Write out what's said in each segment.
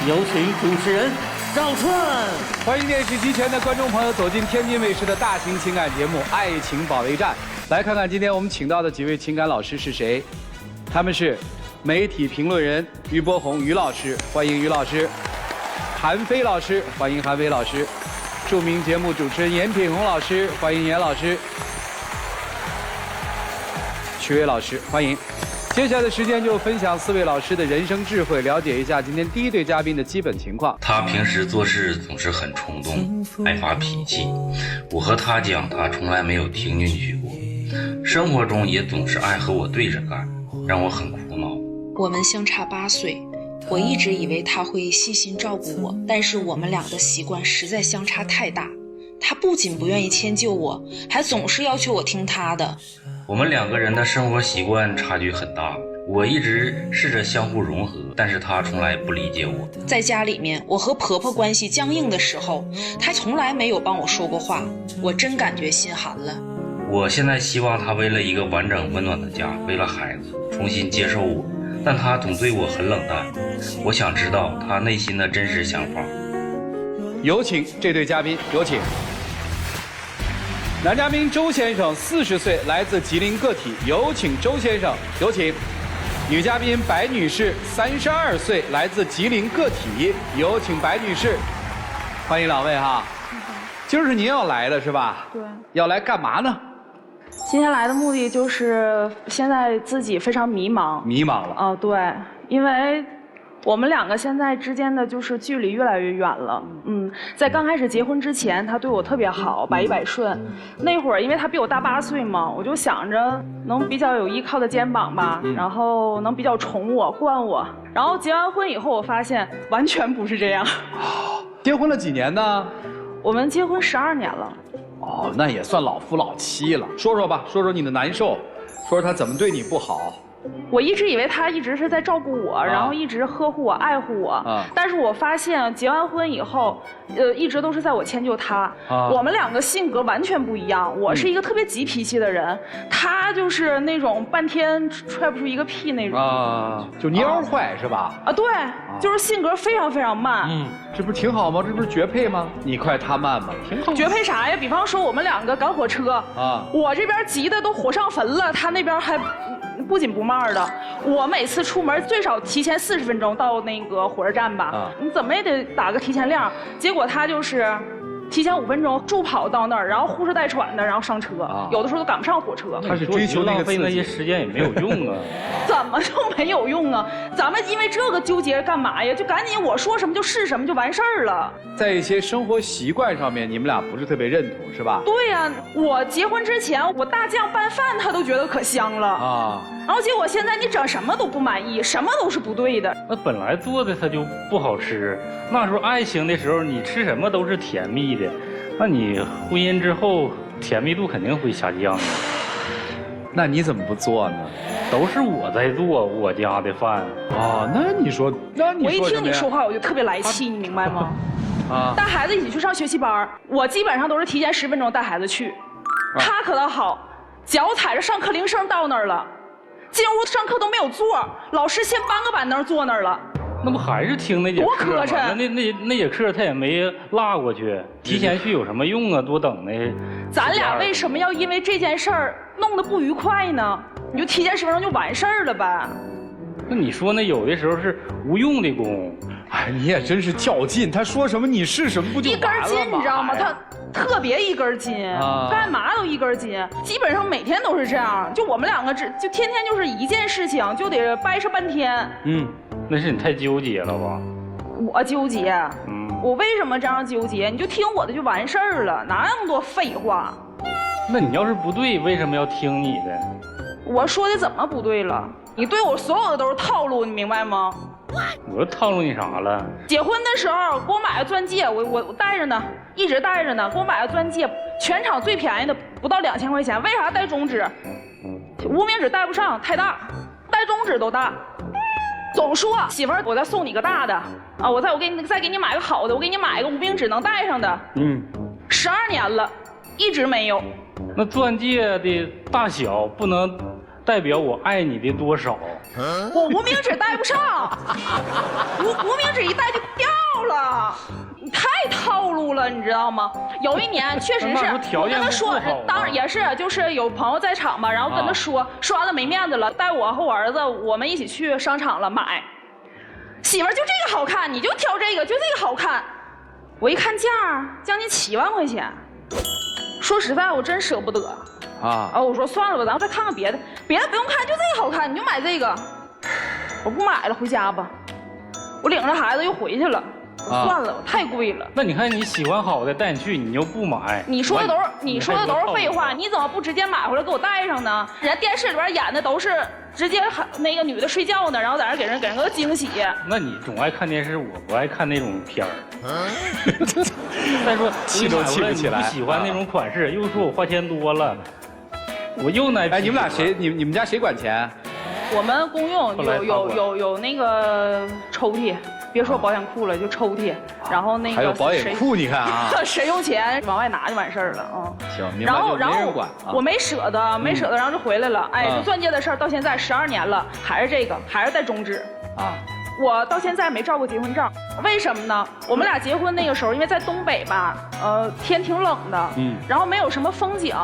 有请主持人赵川。欢迎电视机前的观众朋友走进天津卫视的大型情感节目《爱情保卫战》，来看看今天我们请到的几位情感老师是谁。他们是媒体评论人于波红于老师，欢迎于老师；韩飞老师，欢迎韩飞老师；著名节目主持人严品宏老师，欢迎严老师；曲伟老师，欢迎。接下来的时间就分享4位老师的人生智慧，了解一下今天第一对嘉宾的基本情况。他平时做事总是很冲动，爱发脾气。我和他讲，他从来没有听进去过。生活中也总是爱和我对着干，让我很苦恼。我们相差8岁，我一直以为他会细心照顾我，但是我们俩的习惯实在相差太大。他不仅不愿意迁就我，还总是要求我听他的。我们2个人的生活习惯差距很大，我一直试着相互融合，但是他从来不理解我。在家里面，我和婆婆关系僵硬的时候，他从来没有帮我说过话，我真感觉心寒了。我现在希望他为了一个完整温暖的家，为了孩子重新接受我，但他总对我很冷淡。我想知道他内心的真实想法。有请这对嘉宾，有请。男嘉宾周先生，40岁，来自吉林个体，有请周先生，有请。女嘉宾白女士，32岁，来自吉林个体，有请白女士。欢迎2位哈。今儿是您要来的是吧？对。要来干嘛呢？今天来的目的就是现在自己非常迷茫。迷茫了。对，因为我们2个现在之间的就是距离越来越远了。在刚开始结婚之前，他对我特别好，百依百顺。那会儿因为他比我大8岁嘛，我就想着能比较有依靠的肩膀吧，然后能比较宠我、惯我。然后结完婚以后，我发现完全不是这样。结婚了几年呢？我们结婚12年了。那也算老夫老妻了。说说吧，说说你的难受，说说他怎么对你不好。我一直以为他一直是在照顾我，然后一直呵护我、爱护我。但是我发现结完婚以后，一直都是在我迁就他。我们2个性格完全不一样。我是一个特别急脾气的人，他就是那种半天踹不出一个屁那种。就蔫坏是吧？对，就是性格非常非常慢。这不是挺好吗？这不是绝配吗？你快他慢吗？挺好。绝配啥呀？比方说我们2个赶火车，我这边急的都火上坟了，他那边还不紧不慢的。我每次出门最少提前40分钟到那个火车站吧，你怎么也得打个提前量。结果他就是提前5分钟助跑到那儿，然后呼哧带喘的，然后上车，有的时候都赶不上火车。他是追求那个浪费那些时间也没有用啊。怎么就没有用啊？咱们因为这个纠结干嘛呀？就赶紧我说什么就是什么就完事儿了。在一些生活习惯上面，你们俩不是特别认同，是吧？对呀，我结婚之前我大酱拌饭他都觉得可香了然后结果现在你整什么都不满意，什么都是不对的。那本来做的它就不好吃，那时候爱情的时候你吃什么都是甜蜜的，那你婚姻之后甜蜜度肯定会下降的。那你怎么不做呢？都是我在做我家的饭。那你说我一听你说话我就特别来气，你明白吗？带孩子一起去上学习班，我基本上都是提前10分钟带孩子去。他可倒好，脚踩着上课铃声到那儿了，进屋上课都没有座，老师先搬个板凳坐那儿了。那不还是听那节课吗？多磕碜！那节课他也没落过去，提前去有什么用啊？多等呢。咱俩为什么要因为这件事儿弄得不愉快呢？你就提前10分钟就完事儿了呗。那你说那有的时候是无用的功。你也真是较劲，他说什么你是什么不就完了吗？一根筋你知道吗？他特别一根筋，干嘛都一根筋，基本上每天都是这样。就我们2个就天天就是一件事情就得掰扯半天。那是你太纠结了吧？我纠结？我为什么这样纠结？你就听我的就完事儿了，哪那么多废话？那你要是不对，为什么要听你的？我说的怎么不对了？你对我所有的都是套路，你明白吗？我套路你啥了？结婚的时候给我买个钻戒，我戴着呢，一直戴着呢。给我买个钻戒，全场最便宜的不到2000块钱。为啥戴中指？无名指戴不上，太大，戴中指都大。总说媳妇儿，我再送你个大的啊，我再给你买个好的，我给你买个无名指能戴上的。12年了，一直没有。那钻戒的大小不能代表我爱你的多少。我无名指戴不上，无名指一戴就掉了。你太套路了，你知道吗？有一年确实是，我跟他说，当然也是，就是有朋友在场嘛，然后跟他说完了没面子了，带我和我儿子，我们一起去商场了买。媳妇儿就这个好看，你就挑这个，就这个好看。我一看价，将近7万块钱。说实在，我真舍不得。我说算了吧，咱们再看看别的，别的不用看，就这个好看，你就买这个。我不买了，回家吧。我领着孩子又回去了。算了，太贵了。那你看你喜欢好的带你去，你又不买。你说的都是废话，你怎么不直接买回来给我带上呢？人家电视里边演的都是直接那个女的睡觉呢，然后在那给人个惊喜。那你总爱看电视，我不爱看那种片儿。再说气都气不起来，不喜欢那种款式，又说我花钱多了，我又来。哎，你们俩谁？你们家谁管钱？我们公用有那个抽屉。别说保险库了，就抽屉，然后那个还有保险库，你看啊，谁用钱往外拿就完事儿了。行，明白。然后我没舍得，然后就回来了。哎，就钻戒的事儿到现在12年了，还是这个，还是在中指啊。我到现在没照过结婚照，为什么呢？我们俩结婚那个时候，因为在东北吧，天挺冷的，然后没有什么风景。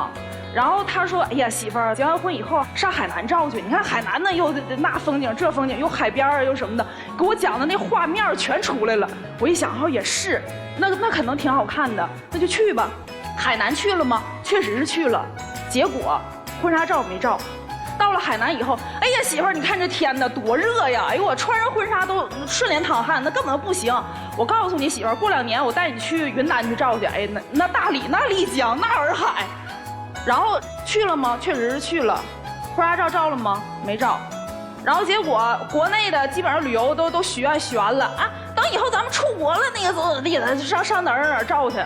然后他说：“哎呀，媳妇儿，结完婚以后上海南照去。你看海南呢，又那风景，这风景又海边啊，又什么的，给我讲的那画面全出来了。我一想，也是，那可能挺好看的，那就去吧。海南去了吗？确实是去了。结果婚纱照没照。到了海南以后，哎呀，媳妇儿，你看这天呐，多热呀！哎呦，我穿上婚纱都顺脸淌汗，那根本不行。我告诉你，媳妇儿，过2年我带你去云南去照去。哎，那大理、那丽江、那洱海。”然后去了吗？确实是去了。婚纱照照了吗？没照。然后结果国内的基本上旅游都许愿了啊，等以后咱们出国了，那个怎么地的，上哪儿照去，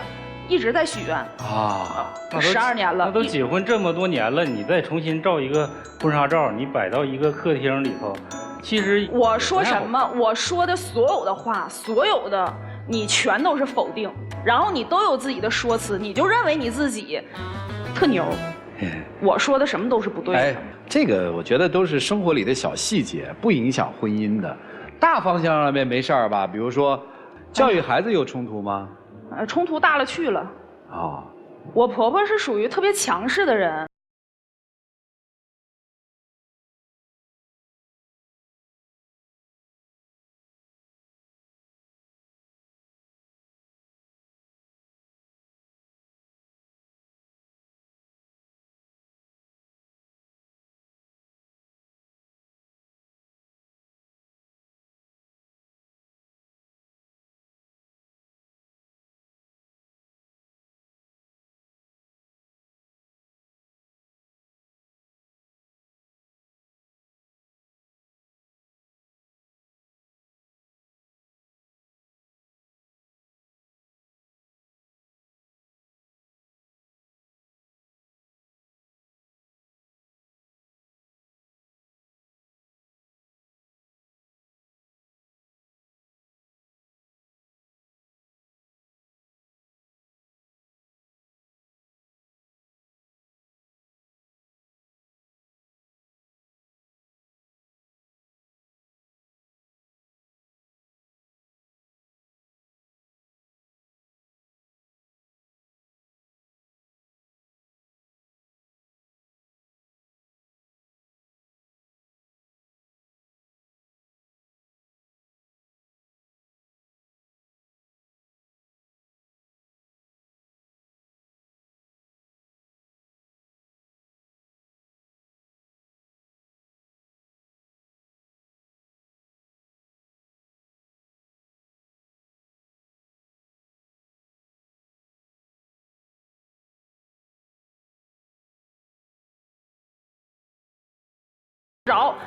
一直在许愿啊。12年了，那都结婚这么多年了，你再重新照一个婚纱照，你摆到一个客厅里头，其实我说什么，我说的所有的话，所有的你全都是否定，然后你都有自己的说辞，你就认为你自己特牛，我说的什么都是不对的。哎，这个我觉得都是生活里的小细节，不影响婚姻的。大方向上面没事儿吧？比如说，教育孩子有冲突吗？冲突大了去了。我婆婆是属于特别强势的人。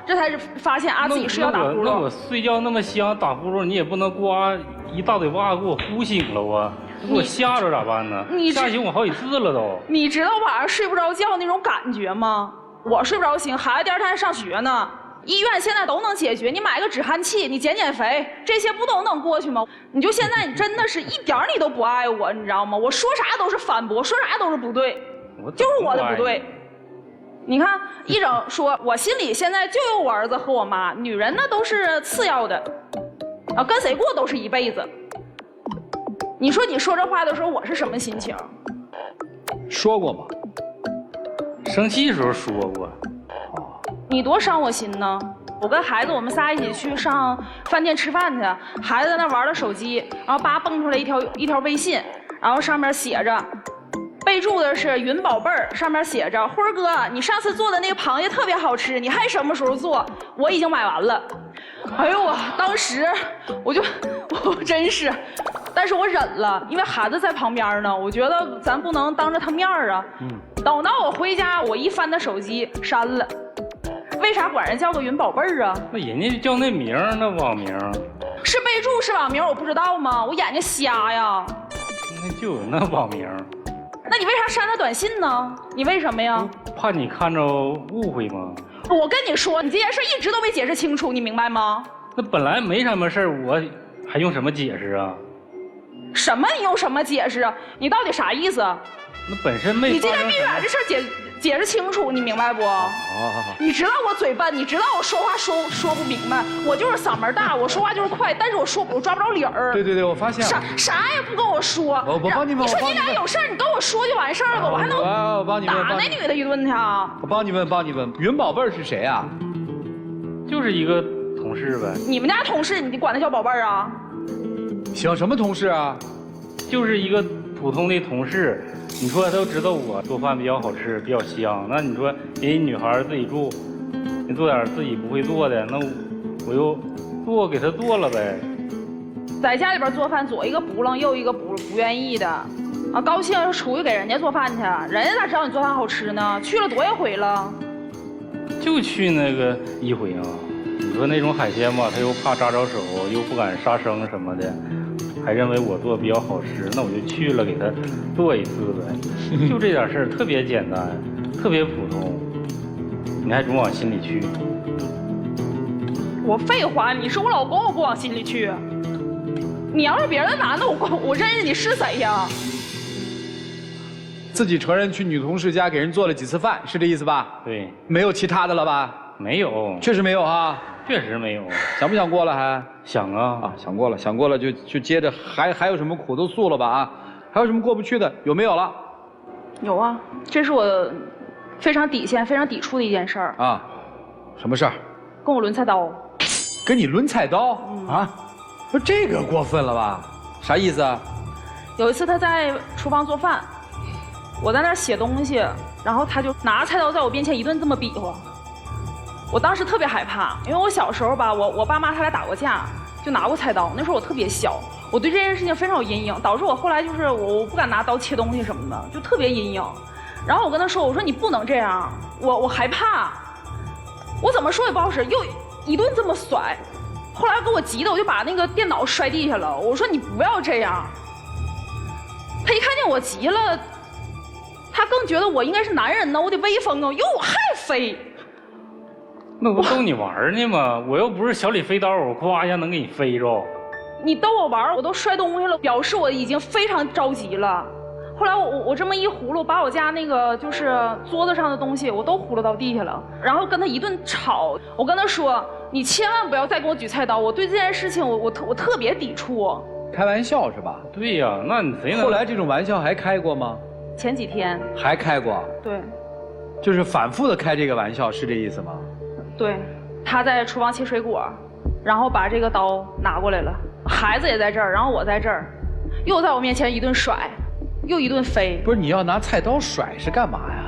这才是发现自己睡觉打呼噜。那我睡觉那么香，打呼噜你也不能刮一大嘴巴给我呼醒了啊！给我吓着咋办呢？吓醒我好几次了都。你知道晚上睡不着觉那种感觉吗？我睡不着醒，孩子第2天还上学呢。医院现在都能解决，你买个止鼾器，你减肥，这些不都能过去吗？你就现在你真的是一点你都不爱我，你知道吗？我说啥都是反驳，说啥都是不对，就是我的不对。你看一整说，我心里现在就有我儿子和我妈，女人那都是次要的，啊，跟谁过都是一辈子。你说这话的时候，我是什么心情？说过吗？生气的时候说过。你多伤我心呢！我跟孩子，我们仨一起去上饭店吃饭去，孩子在那玩了手机，然后叭蹦出来一条微信，然后上面写着，备注的是云宝贝儿，上面写着辉儿哥，你上次做的那个螃蟹特别好吃，你还什么时候做？我已经买完了。哎呦我当时我真是，但是我忍了，因为孩子在旁边呢，我觉得咱不能当着他面啊。等到我回家，我一翻他手机删了。为啥管人叫个云宝贝儿啊？那人家就叫那名儿，那网名是备注是网名，我不知道吗？我眼睛瞎呀。那就有那网名。那你为啥删他短信呢？你为什么呀？怕你看着误会吗？我跟你说，你这件事一直都没解释清楚，你明白吗？那本来没什么事儿，我还用什么解释啊？什么？你用什么解释啊？你到底啥意思？那本身没。你今天闭眼这事儿解释清楚，你明白不？你知道我嘴笨，你知道我说话说不明白，我就是嗓门大，我说话就是快，但是我抓不着理儿。对，我发现了。啥也不跟我说。我帮你们。你说你俩有事儿，你跟我说就完事儿了吧？我还能打那女的一顿去啊？我帮你问，云宝贝儿是谁啊？就是一个同事呗。你们家同事，你管他叫宝贝儿啊？行，什么同事啊？就是一个普通的同事。你说他都知道我做饭比较好吃，比较香，那你说人家女孩自己住，你做点自己不会做的，那我又给她做了呗。在家里边做饭，左一个不愣，右一个不愿意的，啊，高兴就出去给人家做饭去，人家咋知道你做饭好吃呢？去了多少回了？就去那个一回啊。你说那种海鲜吧，他又怕扎着手，又不敢杀生什么的。还认为我做比较好吃，那我就去了给他做一次呗，就这点事儿，特别简单，特别普通，你还总往心里去。我废话，你是我老公，我不往心里去。你要是别的男的，我认识你是谁呀？自己承认去女同事家给人做了几次饭，是这意思吧？对。没有其他的了吧？没有。确实没有啊。确实没有。想不想过了还？想啊。啊，想过了就接着还有什么苦都诉了吧啊？还有什么过不去的？有没有了？有啊，这是我非常底线、非常抵触的一件事儿啊。什么事儿？跟我抡菜刀。跟你抡菜刀？啊？不，这个过分了吧？啥意思啊？有一次他在厨房做饭，我在那儿写东西，然后他就拿菜刀在我面前一顿这么比划。我当时特别害怕，因为我小时候吧，我爸妈他俩打过架，就拿过菜刀。那时候我特别小，我对这件事情非常有阴影，导致我后来就是我不敢拿刀切东西什么的，就特别阴影。然后我跟他说，我说你不能这样，我害怕，我怎么说也不好使，又一顿这么甩。后来给我急的，我就把那个电脑摔地下了。我说你不要这样。他一看见我急了，他更觉得我应该是男人呢，我得威风啊，又还飞。那不逗你玩呢吗？我又不是小李飞刀，我咵一下能给你飞着。你逗我玩，我都摔东西了，表示我已经非常着急了。后来我这么一葫芦，把我家那个就是桌子上的东西我都葫芦到地下了，然后跟他一顿吵。我跟他说，你千万不要再给我举菜刀，我对这件事情我特别抵触。开玩笑是吧？对呀，那你谁能？后来这种玩笑还开过吗？前几天还开过。对，就是反复的开这个玩笑，是这意思吗？对，他在厨房切水果，然后把这个刀拿过来了，孩子也在这儿，然后我在这儿，又在我面前一顿甩，又一顿飞。不是，你要拿菜刀甩是干嘛呀？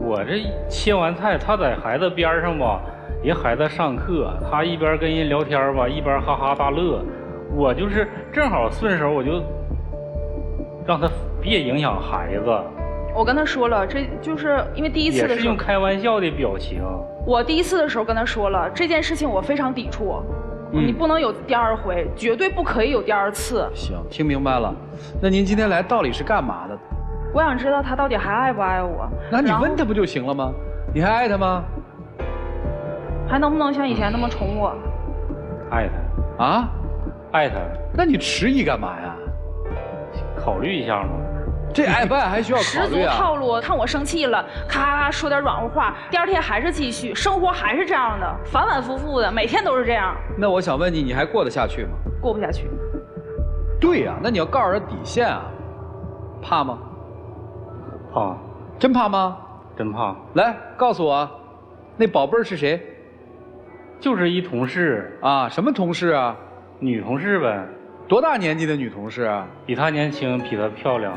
我这切完菜，他在孩子边上吧，人孩子上课，他一边跟人聊天吧，一边哈哈大乐。我就是正好顺手，我就让他别影响孩子。我跟他说了，这就是因为第一次的时候也是用开玩笑的表情。我第一次的时候跟他说了，这件事情我非常抵触，你不能有第二回，绝对不可以有第二次。行，听明白了。那您今天来到底是干嘛的？我想知道他到底还爱不爱我。那你问他不就行了吗？你还爱他吗？还能不能像以前那么宠我？爱他啊？爱他。那你迟疑干嘛呀？考虑一下嘛。这爱不爱还需要考十足虑啊。套路，看我生气了，咔咔说点软乎话，第二天还是继续，生活还是这样的，反反复复的，每天都是这样。那我想问你，你还过得下去吗？过不下去。对呀、那你要告诉他底线啊，怕吗？怕，真怕吗？真怕。来告诉我，那宝贝儿是谁？就是一同事，啊，什么同事啊？女同事呗，多大年纪的女同事啊？比她年轻，比她漂亮。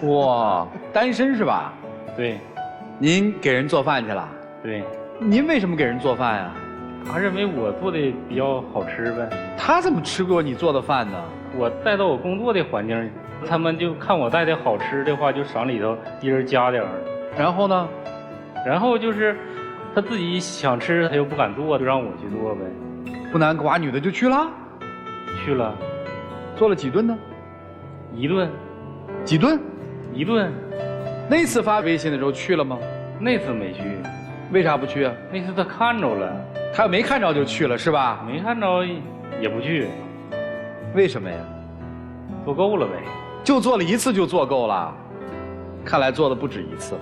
哇，单身是吧？对，您给人做饭去了？对，您为什么给人做饭呀？她认为我做的比较好吃呗。他怎么吃过你做的饭呢？我带到我工作的环境，他们就看我带的好吃的话，就赏里头一人加点儿。然后呢？然后就是他自己想吃，他又不敢做，就让我去做呗。不男寡女的就去了，去了，做了几顿呢？一顿，几顿？一顿。那次发微信的时候去了吗？那次没去，为啥不去啊？那次他看着了，他要没看着就去了是吧？没看着也不去，为什么呀？做够了呗。就做了一次就做够了，看来做的不止一次嘛。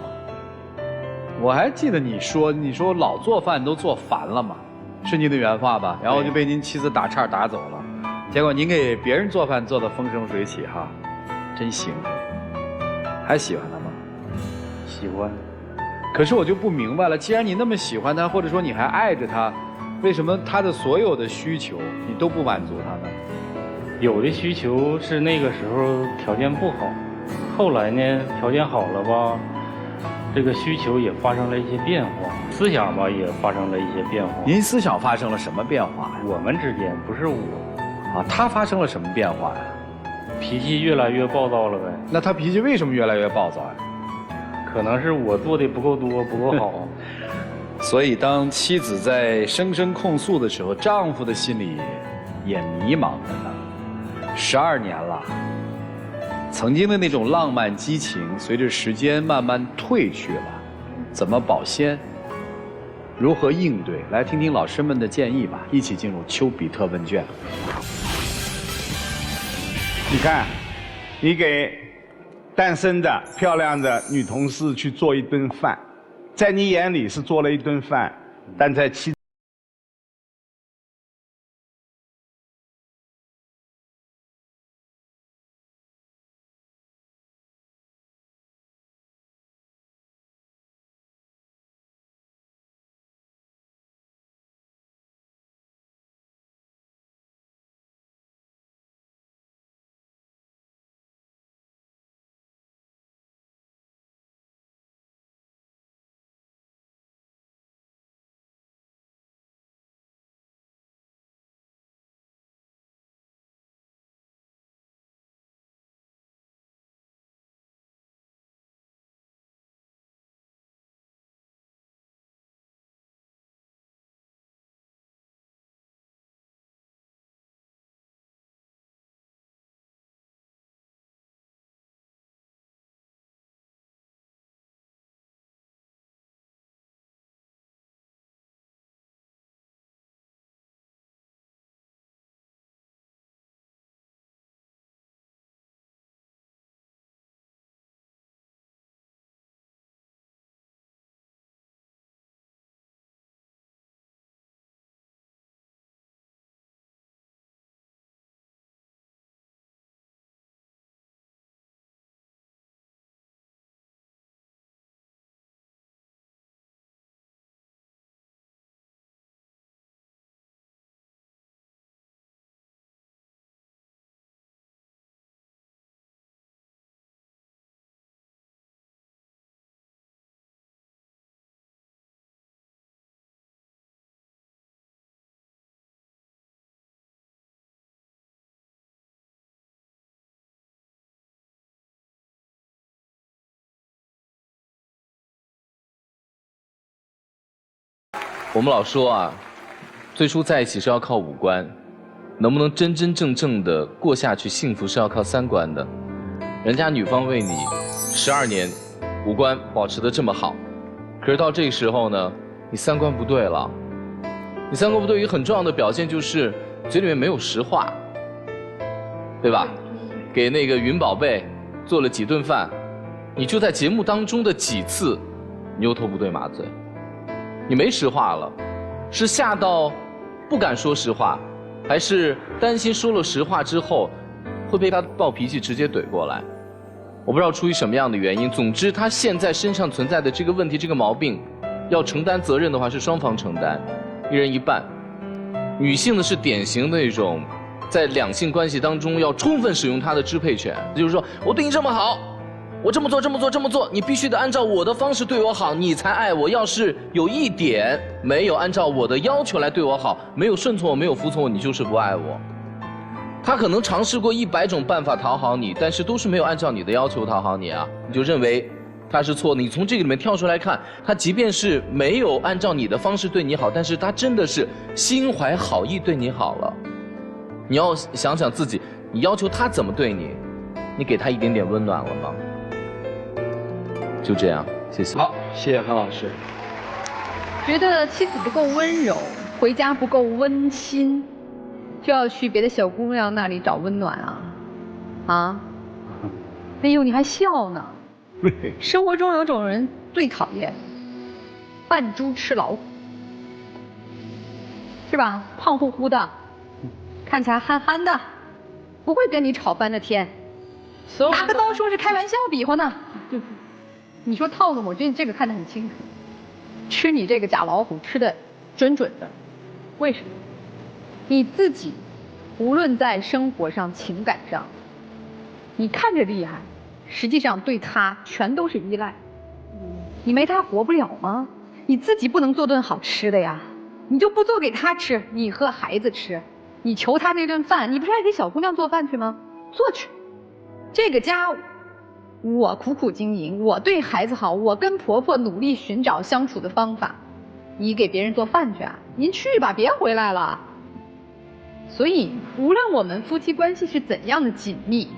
我还记得你说老做饭都做烦了嘛，是您的原话吧？然后就被您妻子打岔打走了，结果您给别人做饭做得风生水起哈，真行。还喜欢他吗？喜欢。可是我就不明白了，既然你那么喜欢他，或者说你还爱着他，为什么他的所有的需求你都不满足他呢？有的需求是那个时候条件不好，后来呢条件好了吧，这个需求也发生了一些变化，思想吧也发生了一些变化。您思想发生了什么变化呀？我们之间不是我，啊，他发生了什么变化呀？脾气越来越暴躁了呗。那他脾气为什么越来越暴躁呀？可能是我做的不够多，不够好。所以当妻子在声声控诉的时候，丈夫的心里也迷茫着呢。12年了，曾经的那种浪漫激情，随着时间慢慢褪去了，怎么保鲜？如何应对？来听听老师们的建议吧，一起进入丘比特问卷。你看，你给单身的漂亮的女同事去做一顿饭，在你眼里是做了一顿饭，但在妻我们老说啊，最初在一起是要靠五官，能不能真真正正的过下去，幸福是要靠三观的。人家女方为你12年，五官保持得这么好，可是到这个时候呢，你三观不对了。你三观不对，一个很重要的表现就是嘴里面没有实话，对吧？给那个云宝贝做了几顿饭，你就在节目当中的几次牛头不对马嘴，你没实话了，是吓到不敢说实话，还是担心说了实话之后会被他暴脾气直接怼过来？我不知道出于什么样的原因，总之他现在身上存在的这个问题、这个毛病，要承担责任的话是双方承担，一人一半。女性呢是典型的一种在两性关系当中要充分使用她的支配权，就是说我对你这么好，我这么做，你必须得按照我的方式对我好，你才爱我。要是有一点没有按照我的要求来对我好，没有顺从我，没有服从我，你就是不爱我。他可能尝试过100种办法讨好你，但是都是没有按照你的要求讨好你啊，你就认为他是错的。你从这个里面跳出来看，他即便是没有按照你的方式对你好，但是他真的是心怀好意对你好了。你要想想自己，你要求他怎么对你，你给他一点点温暖了吗？就这样，谢谢。好，谢谢韩老师。觉得妻子不够温柔，回家不够温馨，就要去别的小姑娘那里找温暖啊？啊？哎呦，你还笑呢？生活中有种人最讨厌，扮猪吃老虎，是吧？胖乎乎的，看起来憨憨的，不会跟你吵翻了天，拿个刀说是开玩笑比划呢。你说套路，我觉得这个看得很清楚，吃你这个假老虎吃的准准的，为什么？你自己无论在生活上、情感上，你看着厉害，实际上对他全都是依赖。你没他活不了吗？你自己不能做顿好吃的呀，你就不做给他吃，你和孩子吃，你求他那顿饭，你不是还给小姑娘做饭去吗？做去。这个家我苦苦经营，我对孩子好，我跟婆婆努力寻找相处的方法，你给别人做饭去啊？您去吧，别回来了。所以无论我们夫妻关系是怎样的紧密，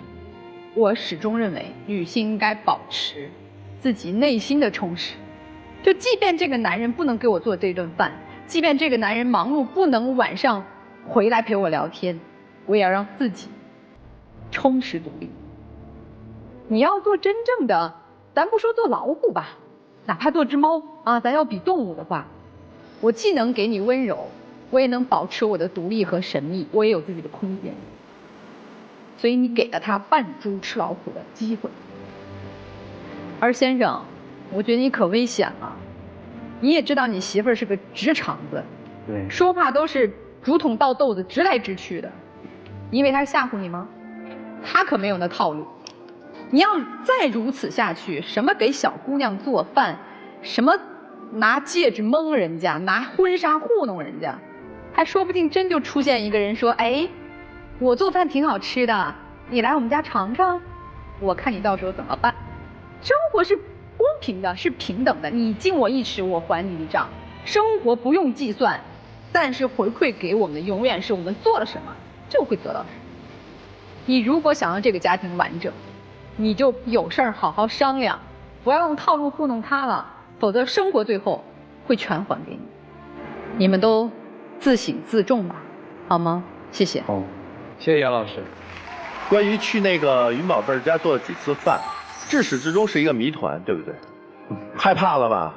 我始终认为女性应该保持自己内心的充实。就即便这个男人不能给我做这顿饭，即便这个男人忙碌不能晚上回来陪我聊天，我也要让自己充实独立。你要做真正的，咱不说做老虎吧，哪怕做只猫啊，咱要比动物的话，我既能给你温柔，我也能保持我的独立和神秘，我也有自己的空间。所以你给了他扮猪吃老虎的机会。而先生，我觉得你可危险了，你也知道你媳妇儿是个直肠子，对，说话都是竹筒倒豆子，直来直去的。你以为他吓唬你吗？他可没有那套路。你要再如此下去，什么给小姑娘做饭，什么拿戒指蒙人家，拿婚纱糊弄人家，还说不定真就出现一个人说，哎，我做饭挺好吃的，你来我们家尝尝，我看你到时候怎么办。生活是公平的，是平等的，你敬我一尺，我还你一丈。生活不用计算，但是回馈给我们的永远是我们做了什么就会得到什么。你如果想让这个家庭完整，你就有事儿好好商量，不要用套路糊弄他了，否则生活最后会全还给你。你们都自省自重吧，好吗？谢谢。好，谢谢杨老师。关于去那个云宝贝儿家做了几次饭，至始至终是一个谜团，对不对？害怕了吧？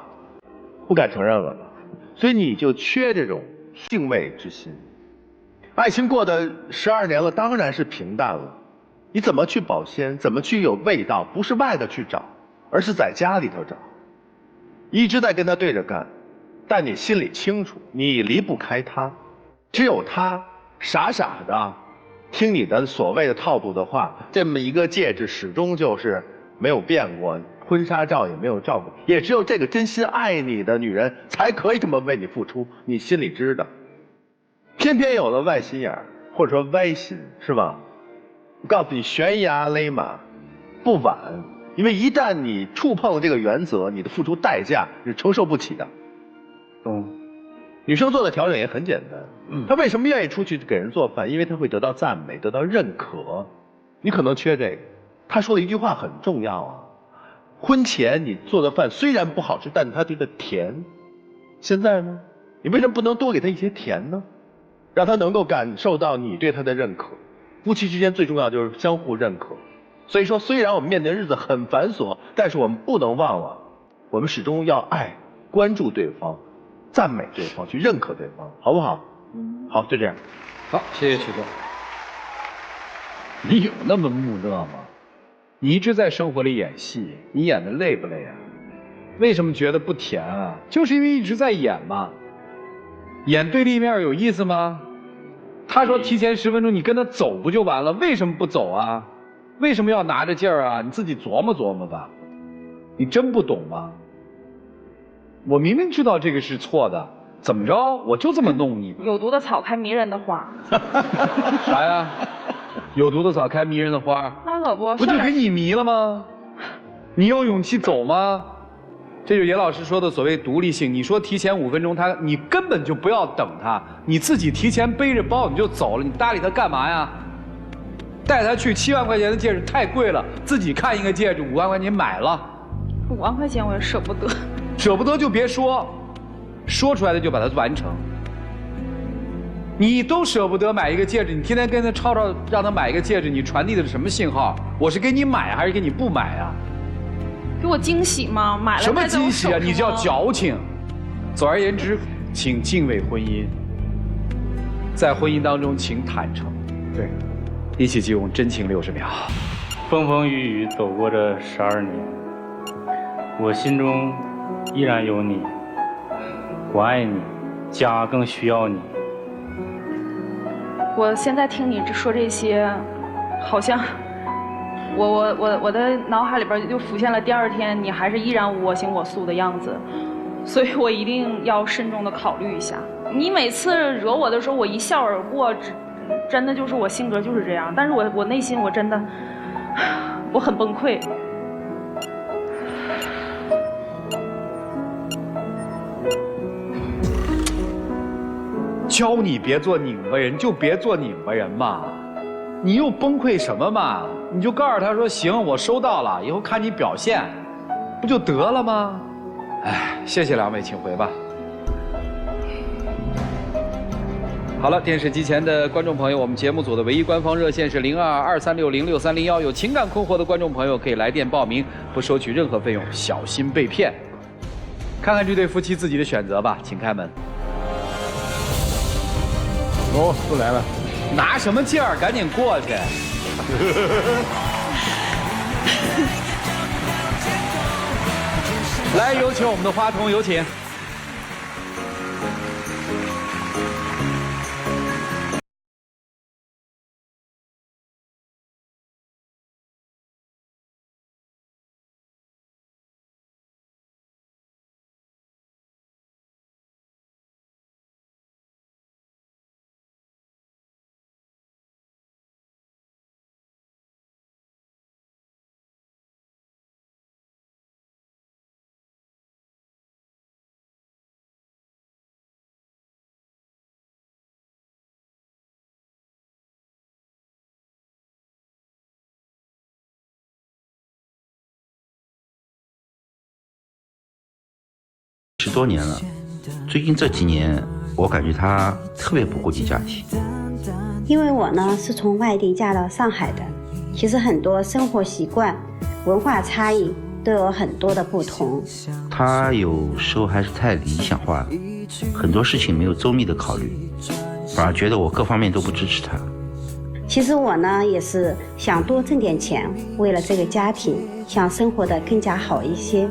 不敢承认了吧？所以你就缺这种敬畏之心。爱情过的12年了，当然是平淡了。你怎么去保鲜，怎么去有味道？不是外头去找，而是在家里头找。一直在跟他对着干，但你心里清楚，你离不开他。只有他傻傻的听你的所谓的套路的话，这么一个戒指始终就是没有变过，婚纱照也没有照过。也只有这个真心爱你的女人才可以这么为你付出，你心里知道。偏偏有了外心眼儿，或者说歪心，是吧？我告诉你，悬崖勒马不晚，因为一旦你触碰了这个原则，你的付出代价是承受不起的。女生做的调整也很简单，她为什么愿意出去给人做饭？因为她会得到赞美，得到认可。你可能缺这个。她说的一句话很重要啊，婚前你做的饭虽然不好吃，但她觉得甜。现在呢，你为什么不能多给她一些甜呢？让她能够感受到你对她的认可。夫妻之间最重要就是相互认可，所以说，虽然我们面对的日子很繁琐，但是我们不能忘了，我们始终要爱、关注对方、赞美对方、去认可对方，好不好？好，就这样。好，谢谢曲哥。你有那么木讷吗？你一直在生活里演戏，你演的累不累啊？为什么觉得不甜啊？就是因为一直在演嘛。演对立面有意思吗？他说提前10分钟，你跟他走不就完了？为什么不走啊？为什么要拿着劲儿啊？你自己琢磨琢磨吧。你真不懂吗？我明明知道这个是错的，怎么着我就这么弄你？有毒的草开迷人的花。啥呀？有毒的草开迷人的花？那可不，不就给你迷了吗？你有勇气走吗？这就是严老师说的所谓独立性。你说提前5分钟，你根本就不要等他，你自己提前背着包你就走了，你搭理他干嘛呀？带他去7万块钱的戒指太贵了，自己看一个戒指5万块钱买了，5万块钱我也舍不得。舍不得就别说，说出来的就把它完成。你都舍不得买一个戒指，你天天跟他吵吵让他买一个戒指，你传递的是什么信号？我是给你买还是给你不买啊？给我惊喜吗？买了什么惊喜啊？你叫矫情。总而言之，请敬畏婚姻，在婚姻当中请坦诚。对，一起进入真情60秒。风风雨雨走过这12年，我心中依然有你，我爱你，家更需要你。我现在听你说这些，好像我的脑海里边就浮现了第2天你还是依然我行我素的样子，所以我一定要慎重的考虑一下。你每次惹我的时候，我一笑而过，真的就是我性格就是这样，但是我内心我真的我很崩溃。教你别做拧巴人，就别做拧巴人嘛。你又崩溃什么嘛？你就告诉他说行，我收到了，以后看你表现，不就得了吗？哎，谢谢2位，请回吧。好了，电视机前的观众朋友，我们节目组的唯一官方热线是0223606301，有情感困惑的观众朋友可以来电报名，不收取任何费用，小心被骗。看看这对夫妻自己的选择吧，请开门。哦，都来了，拿什么劲儿？赶紧过去！来，有请我们的花童，有请。10多年了，最近这几年，我感觉他特别不顾及家庭。因为我呢是从外地嫁到上海的，其实很多生活习惯、文化差异都有很多的不同。他有时候还是太理想化了，很多事情没有周密的考虑，反而觉得我各方面都不支持他。其实我呢也是想多挣点钱，为了这个家庭，想生活得更加好一些。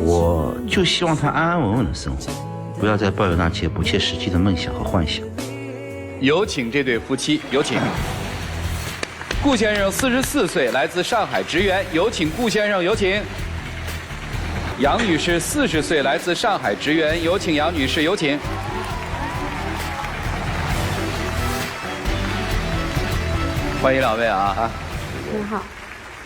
我就希望他安安稳稳的生活，不要再抱有那些不切实际的梦想和幻想。有请这对夫妻，有请。顾先生44岁，来自上海职员，有请顾先生，有请。杨女士40岁，来自上海职员，有请杨女士，有请。欢迎2位啊！你好。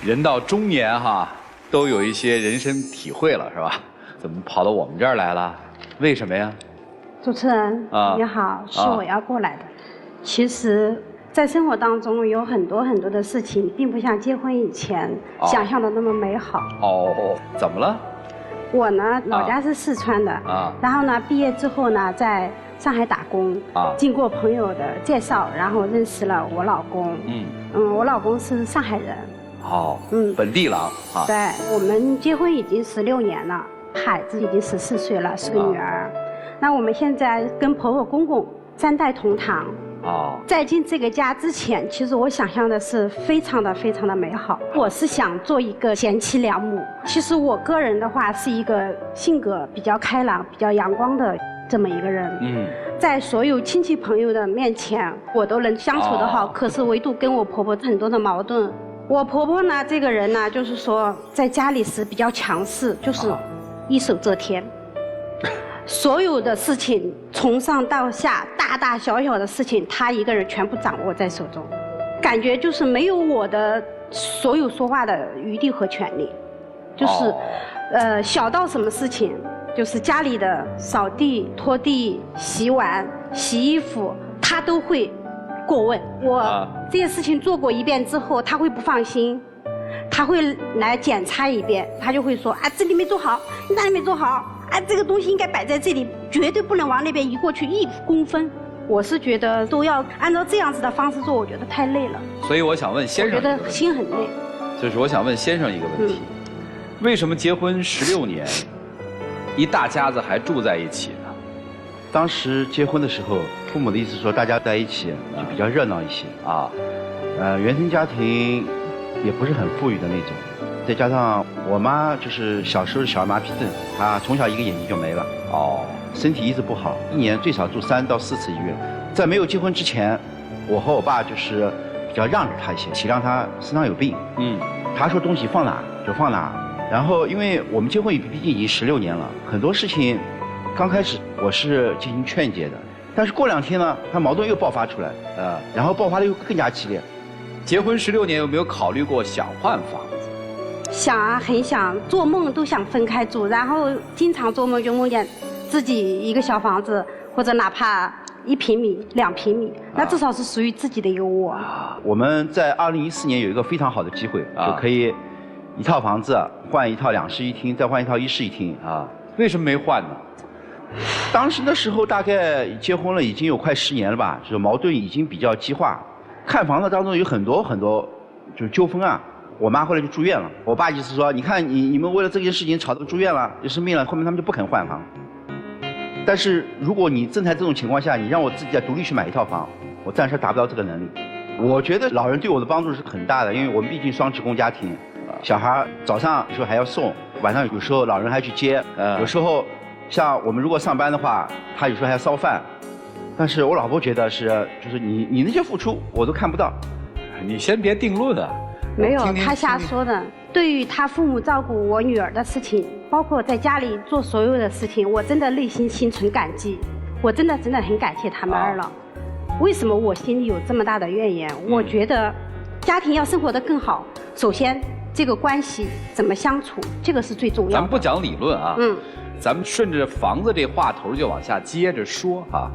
人到中年哈，都有一些人生体会了，是吧？怎么跑到我们这儿来了？为什么呀？主持人，你好，是我要过来的。其实，在生活当中有很多的事情，并不像结婚以前想象的那么美好。哦，怎么了？我呢，老家是四川的，然后呢，毕业之后呢，在上海打工，经过朋友的介绍，然后认识了我老公。我老公是上海人，哦，本地郎啊。对，我们结婚已经16年了，孩子已经14岁了，是个女儿。那我们现在跟婆婆公公3代同堂。哦，在进这个家之前，其实我想象的是非常的美好。我是想做一个贤妻良母。其实我个人的话是一个性格比较开朗、比较阳光的这么一个人。在所有亲戚朋友的面前，我都能相处得好。可是唯独跟我婆婆很多的矛盾。我婆婆呢，这个人呢，就是说在家里是比较强势，就是一手遮天。所有的事情从上到下，大大小小的事情，他一个人全部掌握在手中，感觉就是没有我的所有说话的余地和权利，就是，小到什么事情，就是家里的扫地、拖地、洗碗、洗衣服，他都会过问。我这些事情做过一遍之后，他会不放心，他会来检查一遍，他就会说啊，这里没做好，那里没做好。哎，这个东西应该摆在这里，绝对不能往那边移过去1公分。我是觉得都要按照这样子的方式做，我觉得太累了。所以我想问先生，我觉得心很累。就是我想问先生一个问题，为什么结婚16年，一大家子还住在一起呢？当时结婚的时候，父母的意思说大家在一起就比较热闹一些啊。原生家庭也不是很富裕的那种。再加上我妈就是小时候小儿麻痹症，她从小一个眼睛就没了。身体一直不好，1年最少住3到4次医院。在没有结婚之前，我和我爸就是比较让着她一些，体谅她身上有病。她说东西放哪就放哪。然后因为我们结婚毕竟已经16年了，很多事情刚开始我是进行劝解的，但是过2天呢，她矛盾又爆发出来，然后爆发的又更加激烈。结婚16年有没有考虑过想换房？想啊，很想，做梦都想分开住，然后经常做梦就梦见自己一个小房子，或者哪怕1平米、2平米，那至少是属于自己的一个窝。我们在2014年有一个非常好的机会，就可以一套房子换一套2室1厅，再换一套1室1厅啊。为什么没换呢？当时的时候大概结婚了已经有快10年了吧，就是矛盾已经比较激化，看房子当中有很多就是纠纷啊。我妈后来就住院了，我爸意思说，你看你们为了这件事情吵到住院了，就生病了，后面他们就不肯换房。但是如果你正在这种情况下，你让我自己再独立去买一套房，我暂时达不到这个能力。我觉得老人对我的帮助是很大的，因为我们毕竟双职工家庭，小孩早上有时候还要送，晚上有时候老人还去接，有时候像我们如果上班的话，他有时候还要烧饭。但是我老婆觉得就是你那些付出我都看不到。你先别定论啊。没有，他瞎说的。对于他父母照顾我女儿的事情，包括在家里做所有的事情，我真的内心心存感激。我真的很感谢他们2老。为什么我心里有这么大的怨言？我觉得家庭要生活得更好，首先这个关系怎么相处，这个是最重要的。咱们不讲理论啊，咱们顺着房子这话头就往下接着说啊。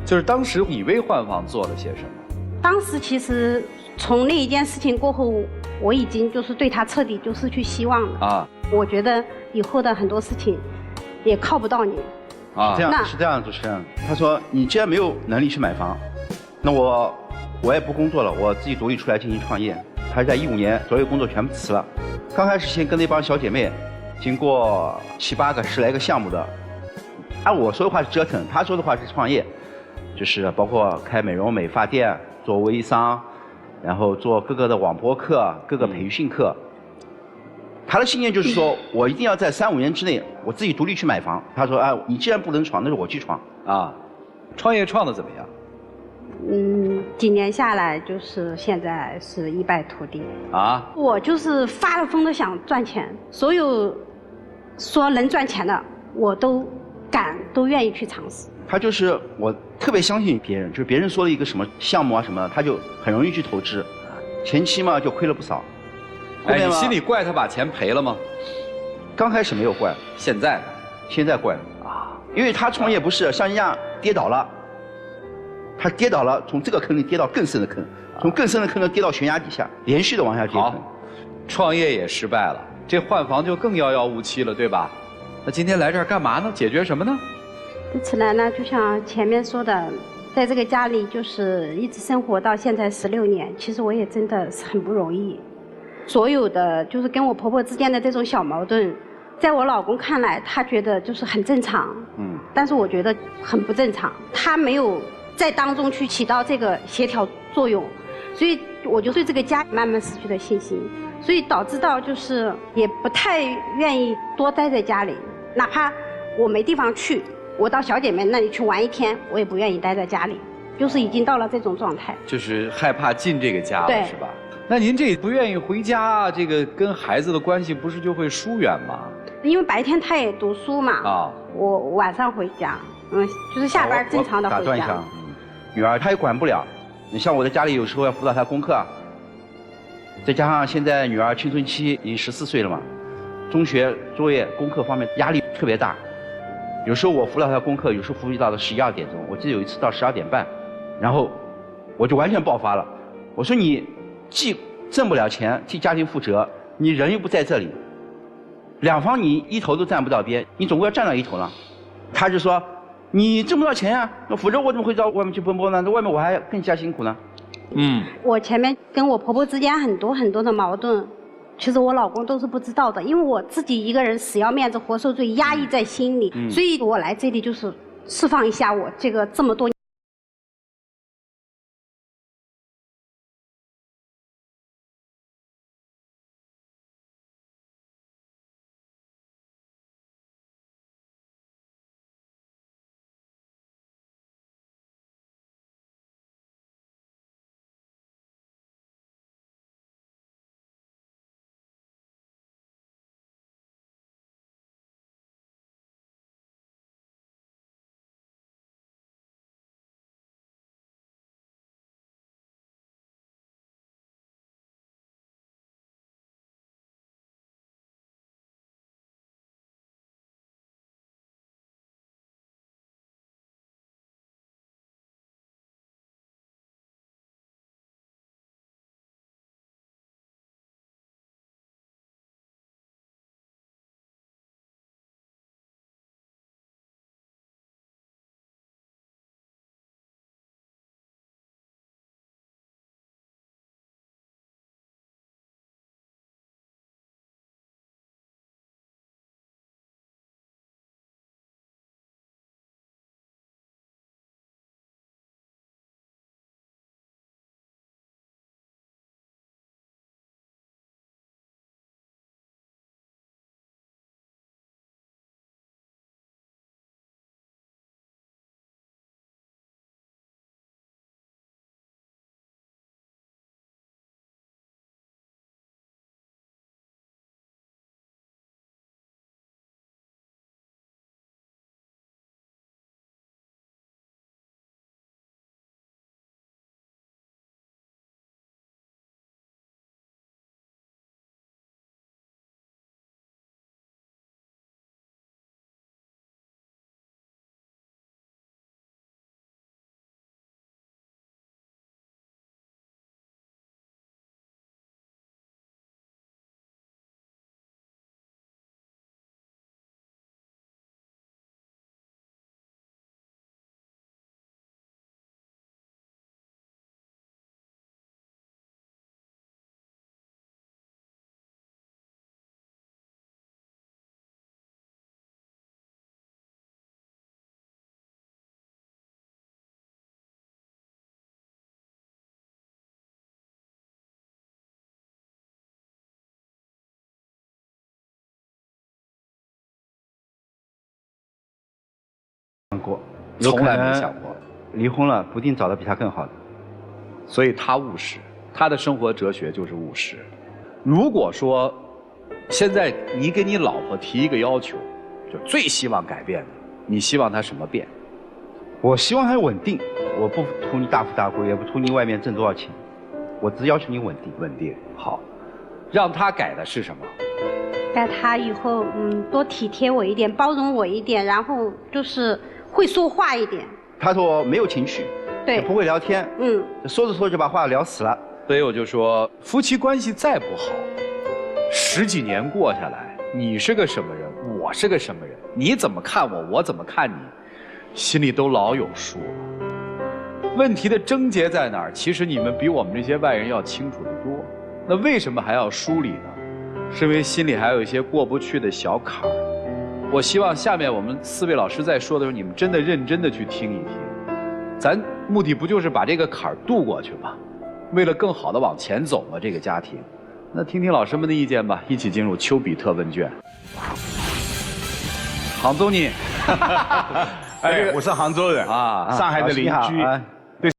就是当时你为换房做了些什么？当时其实从那一件事情过后，我已经就是对他彻底就失去希望了啊！我觉得以后的很多事情也靠不到你啊！是这样，主持人，他说你既然没有能力去买房，那我也不工作了，我自己独立出来进行创业。他在15年所有工作全部辞了，刚开始先跟那帮小姐妹，经过7、8个、10来个项目的，按我说的话是折腾，他说的话是创业，就是包括开美容美发店、做微商。然后做各个的网播课、各个培训课。他的信念就是说，我一定要在3、5年之内，我自己独立去买房。他说啊，你既然不能闯，那是我去闯啊。创业创得怎么样？几年下来，就是现在是一败涂地啊。我就是发了疯的想赚钱，所有说能赚钱的，我都愿意去尝试。他就是我特别相信别人，就是别人说了一个什么项目啊什么，他就很容易去投资。前期嘛就亏了不少。你心里怪他把钱赔了吗？刚开始没有怪，现在怪啊，因为他创业不是像人家跌倒了，他跌倒了，从这个坑里跌到更深的坑，从更深的坑呢跌到悬崖底下，连续的往下跌。好，创业也失败了，这换房就更遥遥无期了，对吧？那今天来这儿干嘛呢？解决什么呢？这次来呢，就像前面说的，在这个家里就是一直生活到现在16年，其实我也真的是很不容易。所有的就是跟我婆婆之间的这种小矛盾，在我老公看来，他觉得就是很正常，但是我觉得很不正常，他没有在当中去起到这个协调作用，所以我就对这个家慢慢失去了信心，所以导致到就是也不太愿意多待在家里，哪怕我没地方去，我到小姐妹那里去玩一天，我也不愿意待在家里，就是已经到了这种状态，就是害怕进这个家了，对，是吧？那您这不愿意回家，这个跟孩子的关系不是就会疏远吗？因为白天他也读书嘛，啊，我晚上回家，就是下班正常的回家。打断一下，女儿她也管不了，你像我在家里有时候要辅导她功课，再加上现在女儿青春期已经14岁了嘛，中学作业功课方面压力特别大，有时候我辅导她功课，有时候辅导到11、2点钟，我记得有一次到12点半，然后我就完全爆发了，我说你既挣不了钱替家庭负责，你人又不在这里，两方你一头都站不到边，你总归要站到一头了。他就说你挣不到钱呀，否则我怎么会到外面去奔波呢？在外面我还更加辛苦呢。我前面跟我婆婆之间很多的矛盾，其实我老公都是不知道的，因为我自己一个人死要面子活受罪，压抑在心里，所以我来这里就是释放一下我这么多年。从来没想过，离婚了不一定找到比他更好的。所以他务实，他的生活哲学就是务实。如果说现在你给你老婆提一个要求，就最希望改变的，你希望她什么变？我希望她稳定，我不图你大富大贵，也不图你外面挣多少钱，我只要求你稳定。稳定，好，让她改的是什么？带她以后多体贴我一点，包容我一点，然后就是会说话一点。她说我没有情绪，对，不会聊天，说着说着就把话聊死了。所以我就说，夫妻关系再不好，10几年过下来，你是个什么人，我是个什么人，你怎么看我，我怎么看你，心里都老有数了。问题的症结在哪儿？其实你们比我们这些外人要清楚得多。那为什么还要梳理呢？是因为心里还有一些过不去的小坎儿。我希望下面我们4位老师在说的时候，你们真的认真的去听一听。咱目的不就是把这个坎儿渡过去吗？为了更好的往前走吗？这个家庭。那听听老师们的意见吧，一起进入丘比特问卷。杭州你，哎，我是杭州人啊，上海的邻居。对。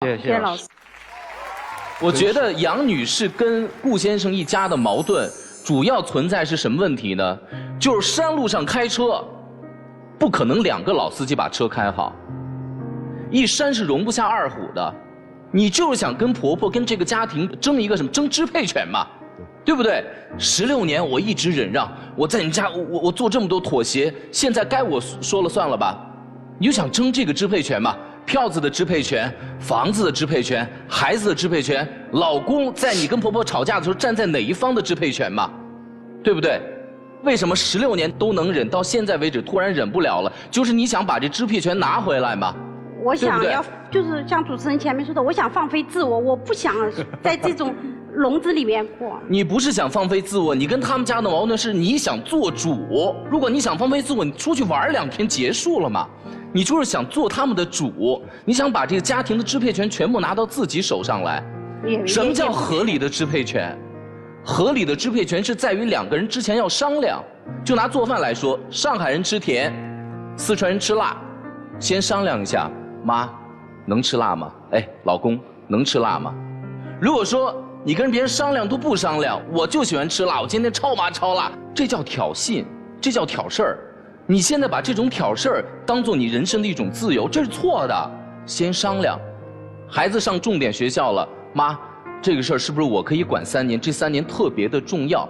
谢谢老师。我觉得杨女士跟顾先生一家的矛盾，主要存在是什么问题呢？就是山路上开车，不可能2个老司机把车开好，一山是容不下2虎的。你就是想跟婆婆跟这个家庭争一个什么？争支配权嘛，对不对？16年我一直忍让，我在你家我做这么多妥协，现在该我说了算了吧？你就想争这个支配权嘛？票子的支配权、房子的支配权、孩子的支配权，老公在你跟婆婆吵架的时候站在哪一方的支配权嘛？对不对？为什么16年都能忍，到现在为止突然忍不了了？就是你想把这支配权拿回来嘛？我想要，就是像主持人前面说的，我想放飞自我，我不想在这种笼子里面过。你不是想放飞自我，你跟他们家的矛盾是你想做主。如果你想放飞自我，你出去玩2天结束了嘛？你就是想做他们的主，你想把这个家庭的支配权全部拿到自己手上来。什么叫合理的支配权？合理的支配权是在于两个人之前要商量。就拿做饭来说，上海人吃甜，四川人吃辣，先商量一下，妈，能吃辣吗？哎，老公，能吃辣吗？如果说你跟别人商量都不商量，我就喜欢吃辣，我今天超麻超辣，这叫挑衅，这叫挑事儿。你现在把这种挑事儿当做你人生的一种自由，这是错的。先商量，孩子上重点学校了，妈，这个事儿是不是我可以管3年？这3年特别的重要，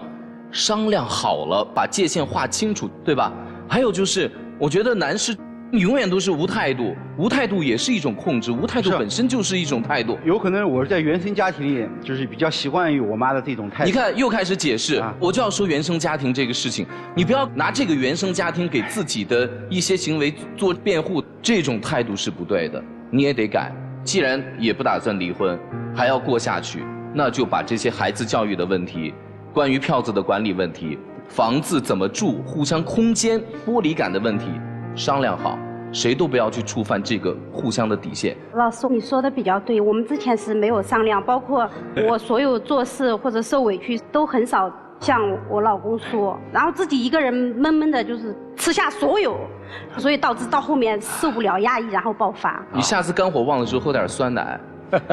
商量好了，把界限划清楚，对吧？还有就是，我觉得男士永远都是无态度，无态度也是一种控制，无态度本身就是一种态度。有可能我是在原生家庭里，就是比较习惯于我妈的这种态度。你看，又开始解释，我就要说原生家庭这个事情，你不要拿这个原生家庭给自己的一些行为做辩护，这种态度是不对的，你也得改。既然也不打算离婚，还要过下去，那就把这些孩子教育的问题，关于票子的管理问题，房子怎么住，互相空间剥离感的问题商量好，谁都不要去触犯这个互相的底线。老师，你说的比较对，我们之前是没有商量，包括我所有做事或者受委屈都很少向我老公说，然后自己一个人闷闷的，就是吃下所有，所以导致到后面受不了压抑，然后爆发。你下次肝火旺的时候喝点酸奶，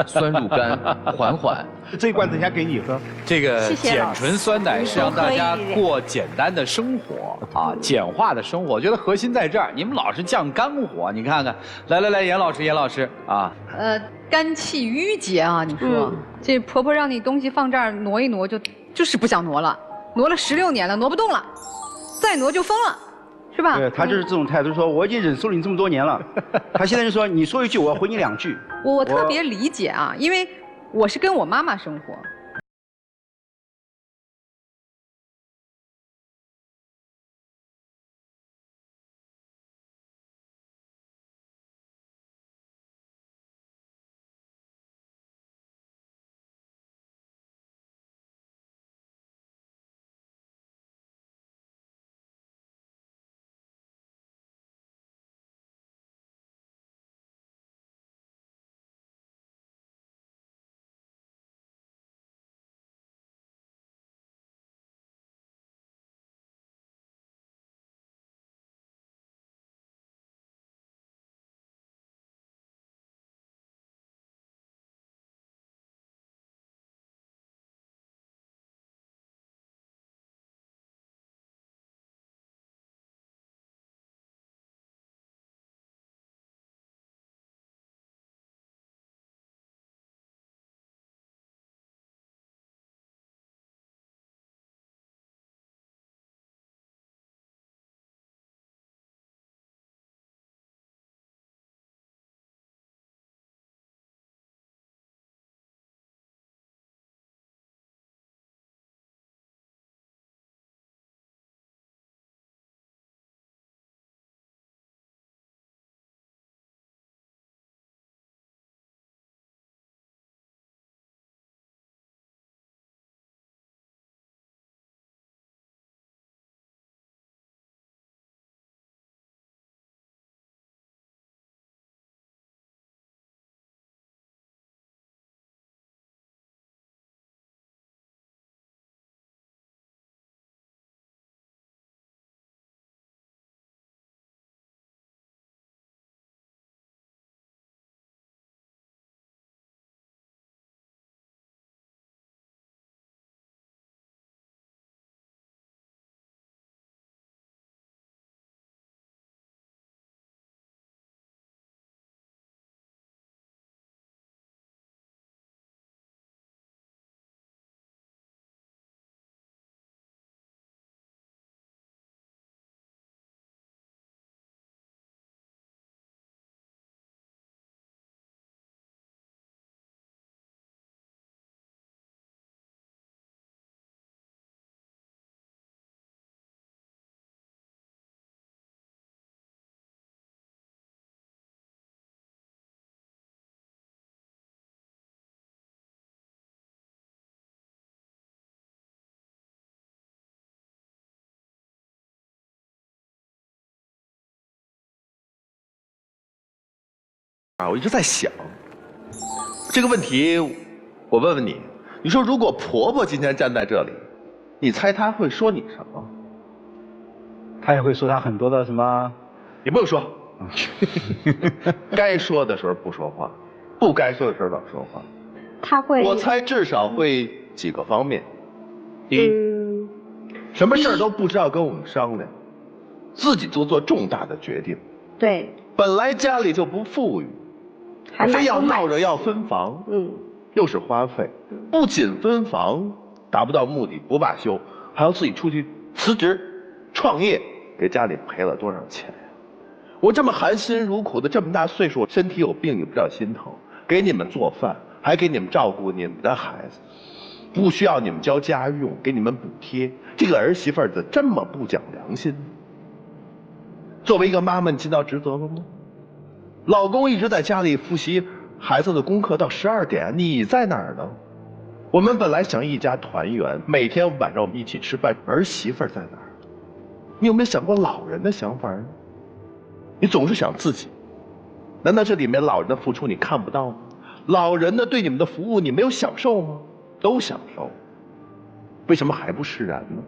酸入肝，缓缓。这一罐等下给你喝。这个简纯酸奶是让大家过简单的生活啊，简化的生活。我觉得核心在这儿，你们老是降肝火，你看看，来，严老师啊。肝气郁结啊，你说、这婆婆让你东西放这儿挪一挪，就是不想挪了，挪了16年了，挪不动了，再挪就疯了。是吧？对他就是这种态度，说我已经忍受了你这么多年了，他现在就说你说一句我要回你2句。我特别理解啊，因为我是跟我妈妈生活。我一直在想这个问题，我问问你，你说如果婆婆今天站在这里，你猜她会说你什么？她也会说她很多的什么，你不用说，该说的时候不说话，不该说的时候老说话。她会，我猜至少会几个方面。第一，什么事儿都不知道跟我们商量，自己就做重大的决定。对，本来家里就不富裕，非要闹着要分房，又是花费，不仅分房达不到目的不罢休，还要自己出去辞职创业，给家里赔了多少钱呀？我这么含辛茹苦的这么大岁数，身体有病你不知道心疼，给你们做饭，还给你们照顾你们的孩子，不需要你们交家用，给你们补贴，这个儿媳妇儿怎这么不讲良心？作为一个妈妈，你尽到职责了吗？老公一直在家里复习孩子的功课到12点，你在哪儿呢？我们本来想一家团圆，每天晚上我们一起吃饭，儿媳妇在哪儿？你有没有想过老人的想法呢？你总是想自己，难道这里面老人的付出你看不到吗？老人的对你们的服务你没有享受吗？都享受，为什么还不释然呢？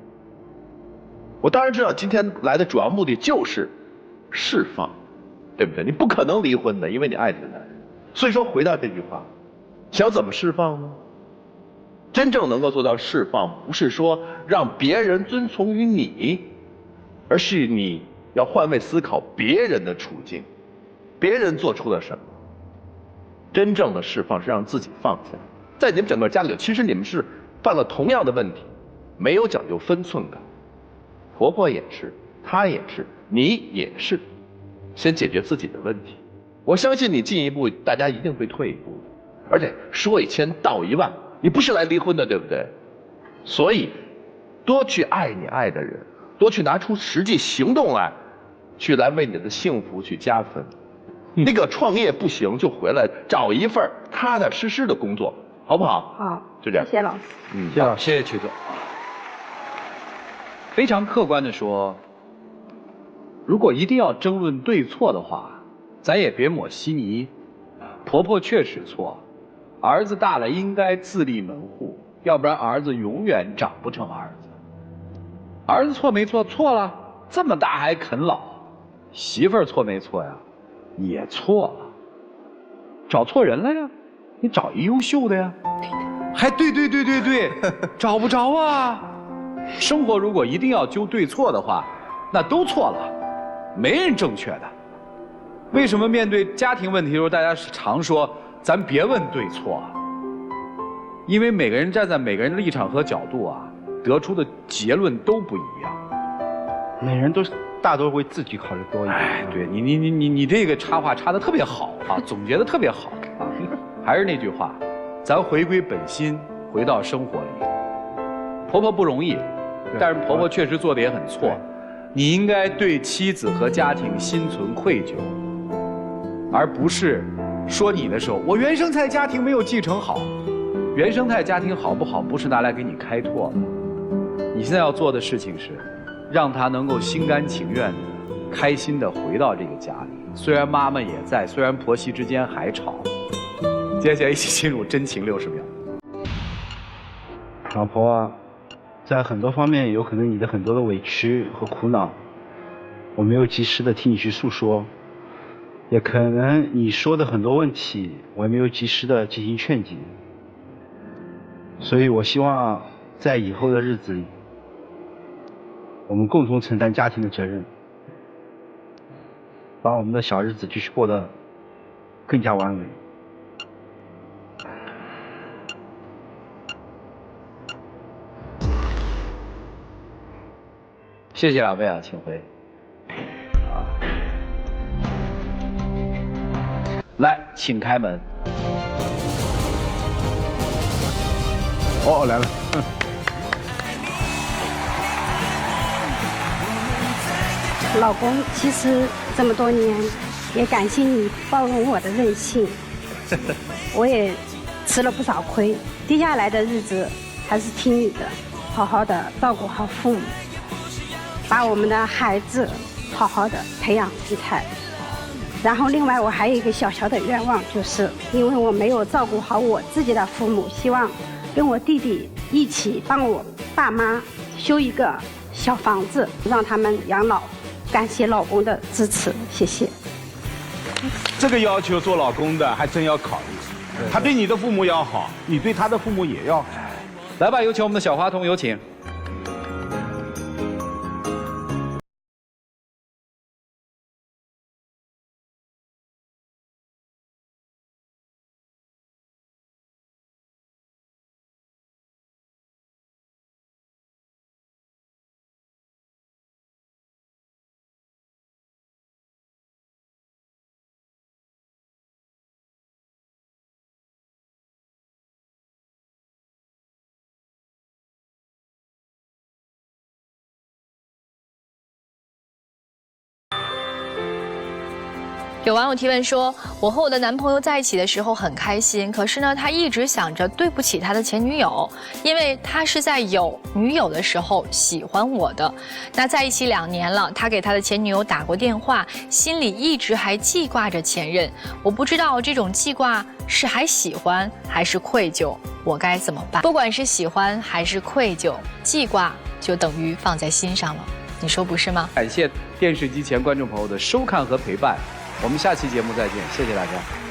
我当然知道今天来的主要目的就是释放，对不对？你不可能离婚的，因为你爱这个男人。所以说回到这句话，想怎么释放呢？真正能够做到释放，不是说让别人遵从于你，而是你要换位思考别人的处境，别人做出了什么。真正的释放是让自己放下。在你们整个家里，其实你们是犯了同样的问题，没有讲究分寸感。婆婆也是，她也是，你也是。先解决自己的问题，我相信你进一步，大家一定会退一步的。而且说1000道1万，你不是来离婚的，对不对？所以多去爱你爱的人，多去拿出实际行动来，去来为你的幸福去加分。那个创业不行就回来找一份踏踏实实的工作，好不好？好，就这样。谢谢老师。谢谢老师，谢谢曲总。非常客观的说，如果一定要争论对错的话，咱也别抹稀泥。婆婆确实错，儿子大了应该自立门户，要不然儿子永远长不成儿子。儿子错没错？错了，这么大还啃老。媳妇儿错没错呀？也错了，找错人了呀，你找一优秀的呀。还对，找不着啊。生活如果一定要揪对错的话，那都错了，没人正确的。为什么面对家庭问题的时候，大家常说咱别问对错？因为每个人站在每个人的立场和角度啊，得出的结论都不一样。每人都是大多为自己考虑多一点。哎，对你这个插话插得特别好啊，总结得特别好啊。还是那句话，咱回归本心，回到生活里。婆婆不容易，但是婆婆确实做得也很错。你应该对妻子和家庭心存愧疚，而不是说你的时候，我原生态家庭没有继承好。原生态家庭好不好，不是拿来给你开拓的。你现在要做的事情是，让她能够心甘情愿的、开心的回到这个家里。虽然妈妈也在，虽然婆媳之间还吵。接下来一起进入真情60秒。老婆啊，在很多方面有可能你的很多的委屈和苦恼，我没有及时的听你去诉说，也可能你说的很多问题，我也没有及时的进行劝解。所以我希望在以后的日子里，我们共同承担家庭的责任，把我们的小日子继续过得更加完美。谢谢两位啊，请回。来，请开门。哦，来了。老公，其实这么多年，也感谢你包容我的任性，我也吃了不少亏。接下来的日子还是听你的，好好的照顾好父母，把我们的孩子好好的培养成才。然后另外我还有一个小小的愿望，就是因为我没有照顾好我自己的父母，希望跟我弟弟一起帮我爸妈修一个小房子，让他们养老。感谢老公的支持，谢谢。这个要求做老公的还真要考虑，他对你的父母要好，你对他的父母也要好。来吧，有请我们的小花童，有请。有网友提问说，我和我的男朋友在一起的时候很开心，可是呢，他一直想着对不起他的前女友，因为他是在有女友的时候喜欢我的。那在一起2年了，他给他的前女友打过电话，心里一直还记挂着前任。我不知道这种记挂是还喜欢还是愧疚，我该怎么办？不管是喜欢还是愧疚，记挂就等于放在心上了，你说不是吗？感谢电视机前观众朋友的收看和陪伴。我们下期节目再见，谢谢大家。